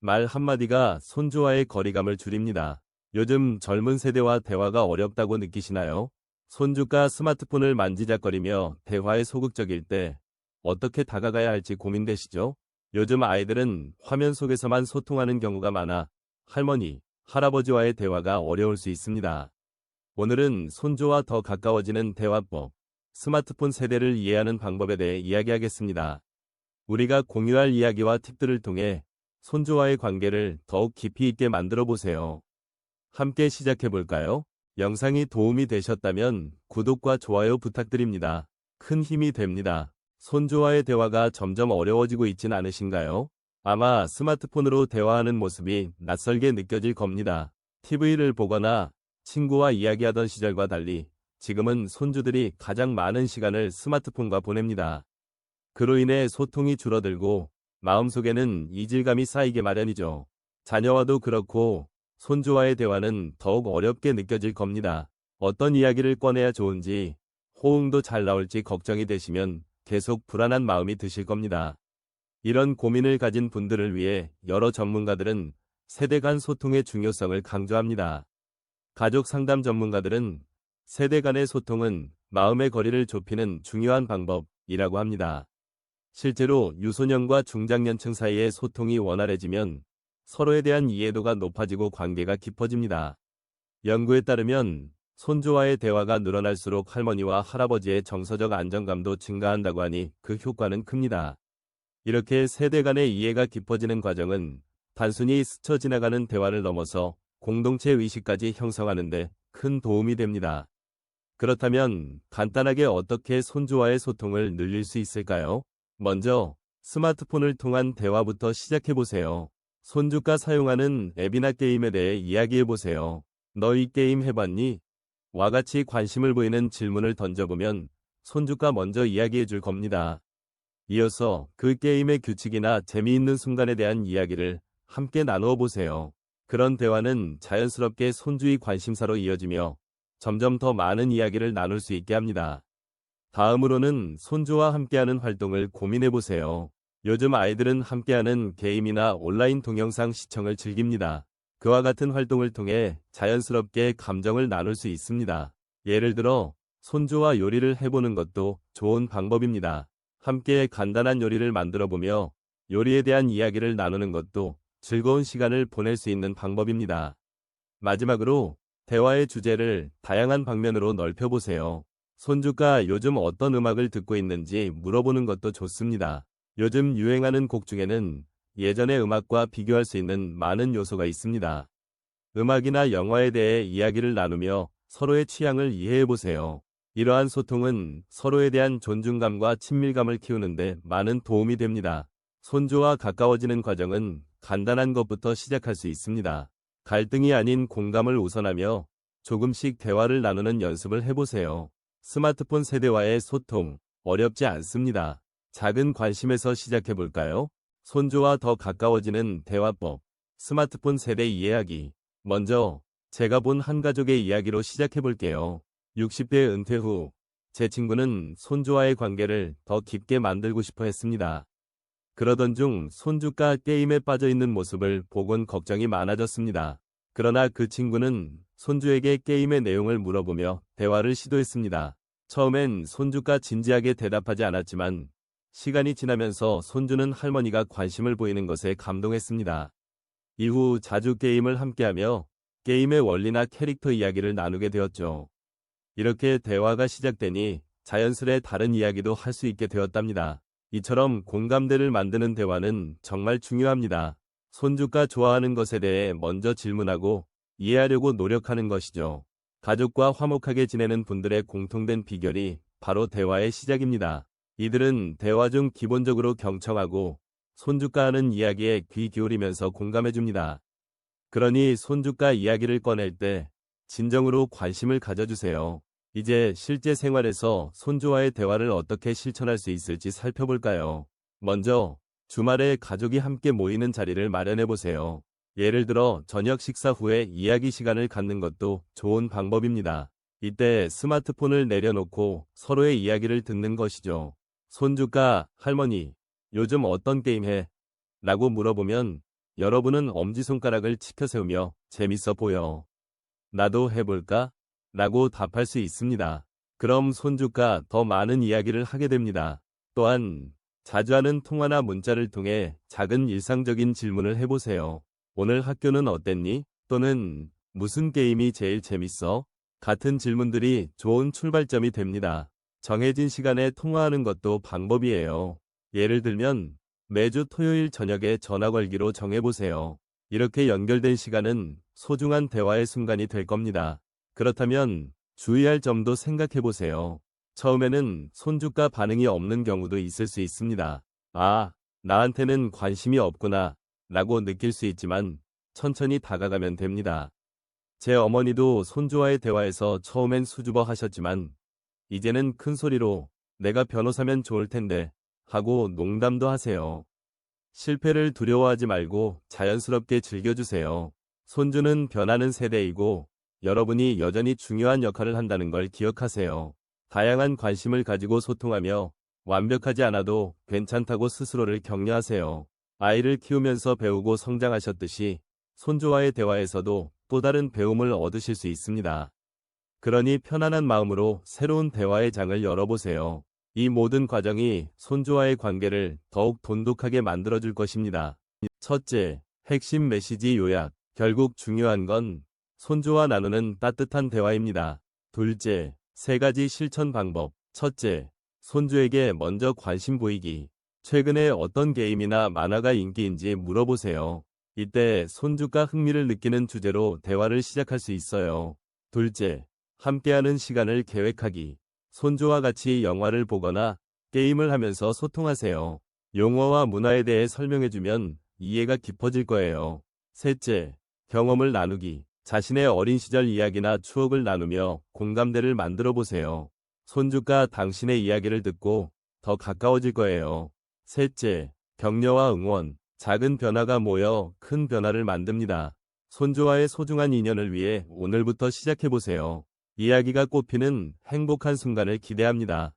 말 한마디가 손주와의 거리감을 줄입니다. 요즘 젊은 세대와 대화가 어렵다고 느끼시나요? 손주가 스마트폰을 만지작거리며 대화에 소극적일 때 어떻게 다가가야 할지 고민되시죠? 요즘 아이들은 화면 속에서만 소통하는 경우가 많아 할머니, 할아버지와의 대화가 어려울 수 있습니다. 오늘은 손주와 더 가까워지는 대화법, 스마트폰 세대를 이해하는 방법에 대해 이야기하겠습니다. 우리가 공유할 이야기와 팁들을 통해 손주와의 관계를 더욱 깊이 있게 만들어 보세요. 함께 시작해 볼까요? 영상이 도움이 되셨다면 구독과 좋아요 부탁드립니다. 큰 힘이 됩니다. 손주와의 대화가 점점 어려워지고 있진 않으신가요? 아마 스마트폰으로 대화하는 모습이 낯설게 느껴질 겁니다. TV를 보거나 친구와 이야기하던 시절과 달리 지금은 손주들이 가장 많은 시간을 스마트폰과 보냅니다. 그로 인해 소통이 줄어들고 마음속에는 이질감이 쌓이게 마련이죠. 자녀와도 그렇고 손주와의 대화는 더욱 어렵게 느껴질 겁니다. 어떤 이야기를 꺼내야 좋은지, 호응도 잘 나올지 걱정이 되시면 계속 불안한 마음이 드실 겁니다. 이런 고민을 가진 분들을 위해 여러 전문가들은 세대 간 소통의 중요성을 강조합니다. 가족 상담 전문가들은 세대 간의 소통은 마음의 거리를 좁히는 중요한 방법이라고 합니다. 실제로 유소년과 중장년층 사이의 소통이 원활해지면 서로에 대한 이해도가 높아지고 관계가 깊어집니다. 연구에 따르면 손주와의 대화가 늘어날수록 할머니와 할아버지의 정서적 안정감도 증가한다고 하니 그 효과는 큽니다. 이렇게 세대 간의 이해가 깊어지는 과정은 단순히 스쳐 지나가는 대화를 넘어서 공동체 의식까지 형성하는 데 큰 도움이 됩니다. 그렇다면 간단하게 어떻게 손주와의 소통을 늘릴 수 있을까요? 먼저 스마트폰을 통한 대화부터 시작해보세요. 손주가 사용하는 앱이나 게임에 대해 이야기해보세요. 너 이 게임 해봤니? 와 같이 관심을 보이는 질문을 던져보면 손주가 먼저 이야기해줄 겁니다. 이어서 그 게임의 규칙이나 재미있는 순간에 대한 이야기를 함께 나누어 보세요. 그런 대화는 자연스럽게 손주의 관심사로 이어지며 점점 더 많은 이야기를 나눌 수 있게 합니다. 다음으로는 손주와 함께하는 활동을 고민해보세요. 요즘 아이들은 함께하는 게임이나 온라인 동영상 시청을 즐깁니다. 그와 같은 활동을 통해 자연스럽게 감정을 나눌 수 있습니다. 예를 들어 손주와 요리를 해보는 것도 좋은 방법입니다. 함께 간단한 요리를 만들어보며 요리에 대한 이야기를 나누는 것도 즐거운 시간을 보낼 수 있는 방법입니다. 마지막으로 대화의 주제를 다양한 방면으로 넓혀보세요. 손주가 요즘 어떤 음악을 듣고 있는지 물어보는 것도 좋습니다. 요즘 유행하는 곡 중에는 예전의 음악과 비교할 수 있는 많은 요소가 있습니다. 음악이나 영화에 대해 이야기를 나누며 서로의 취향을 이해해보세요. 이러한 소통은 서로에 대한 존중감과 친밀감을 키우는데 많은 도움이 됩니다. 손주와 가까워지는 과정은 간단한 것부터 시작할 수 있습니다. 갈등이 아닌 공감을 우선하며 조금씩 대화를 나누는 연습을 해보세요. 스마트폰 세대와의 소통, 어렵지 않습니다. 작은 관심에서 시작해볼까요? 손주와 더 가까워지는 대화법, 스마트폰 세대 이해하기. 먼저 제가 본 한 가족의 이야기로 시작해볼게요. 60대 은퇴 후 제 친구는 손주와의 관계를 더 깊게 만들고 싶어 했습니다. 그러던 중 손주가 게임에 빠져있는 모습을 보곤 걱정이 많아졌습니다. 그러나 그 친구는 손주에게 게임의 내용을 물어보며 대화를 시도했습니다. 처음엔 손주가 진지하게 대답하지 않았지만 시간이 지나면서 손주는 할머니가 관심을 보이는 것에 감동했습니다. 이후 자주 게임을 함께하며 게임의 원리나 캐릭터 이야기를 나누게 되었죠. 이렇게 대화가 시작되니 자연스레 다른 이야기도 할 수 있게 되었답니다. 이처럼 공감대를 만드는 대화는 정말 중요합니다. 손주가 좋아하는 것에 대해 먼저 질문하고 이해하려고 노력하는 것이죠. 가족과 화목하게 지내는 분들의 공통된 비결이 바로 대화의 시작입니다. 이들은 대화 중 기본적으로 경청하고 손주가 하는 이야기에 귀 기울이면서 공감해줍니다. 그러니 손주가 이야기를 꺼낼 때 진정으로 관심을 가져주세요. 이제 실제 생활에서 손주와의 대화를 어떻게 실천할 수 있을지 살펴볼까요? 먼저 주말에 가족이 함께 모이는 자리를 마련해보세요. 예를 들어 저녁 식사 후에 이야기 시간을 갖는 것도 좋은 방법입니다. 이때 스마트폰을 내려놓고 서로의 이야기를 듣는 것이죠. 손주가 할머니, 요즘 어떤 게임 해? 라고 물어보면 여러분은 엄지손가락을 치켜 세우며 재밌어 보여. 나도 해볼까? 라고 답할 수 있습니다. 그럼 손주가 더 많은 이야기를 하게 됩니다. 또한 자주 하는 통화나 문자를 통해 작은 일상적인 질문을 해보세요. 오늘 학교는 어땠니? 또는 무슨 게임이 제일 재밌어? 같은 질문들이 좋은 출발점이 됩니다. 정해진 시간에 통화하는 것도 방법이에요. 예를 들면 매주 토요일 저녁에 전화 걸기로 정해보세요. 이렇게 연결된 시간은 소중한 대화의 순간이 될 겁니다. 그렇다면 주의할 점도 생각해보세요. 처음에는 손주가 반응이 없는 경우도 있을 수 있습니다. 아, 나한테는 관심이 없구나 라고 느낄 수 있지만 천천히 다가가면 됩니다. 제 어머니도 손주와의 대화에서 처음엔 수줍어 하셨지만 이제는 큰 소리로 내가 변호사면 좋을 텐데 하고 농담도 하세요. 실패를 두려워하지 말고 자연스럽게 즐겨주세요. 손주는 변하는 세대이고 여러분이 여전히 중요한 역할을 한다는 걸 기억하세요. 다양한 관심을 가지고 소통하며 완벽하지 않아도 괜찮다고 스스로를 격려하세요. 아이를 키우면서 배우고 성장하셨듯이 손주와의 대화에서도 또 다른 배움을 얻으실 수 있습니다. 그러니 편안한 마음으로 새로운 대화의 장을 열어보세요. 이 모든 과정이 손주와의 관계를 더욱 돈독하게 만들어줄 것입니다. 첫째, 핵심 메시지 요약. 결국 중요한 건 손주와 나누는 따뜻한 대화입니다. 둘째, 3가지 실천 방법. 첫째, 손주에게 먼저 관심 보이기. 최근에 어떤 게임이나 만화가 인기인지 물어보세요. 이때 손주가 흥미를 느끼는 주제로 대화를 시작할 수 있어요. 둘째, 함께하는 시간을 계획하기. 손주와 같이 영화를 보거나 게임을 하면서 소통하세요. 용어와 문화에 대해 설명해주면 이해가 깊어질 거예요. 셋째, 경험을 나누기. 자신의 어린 시절 이야기나 추억을 나누며 공감대를 만들어 보세요. 손주가 당신의 이야기를 듣고 더 가까워질 거예요. 셋째, 격려와 응원. 작은 변화가 모여 큰 변화를 만듭니다. 손주와의 소중한 인연을 위해 오늘부터 시작해보세요. 이야기가 꽃피는 행복한 순간을 기대합니다.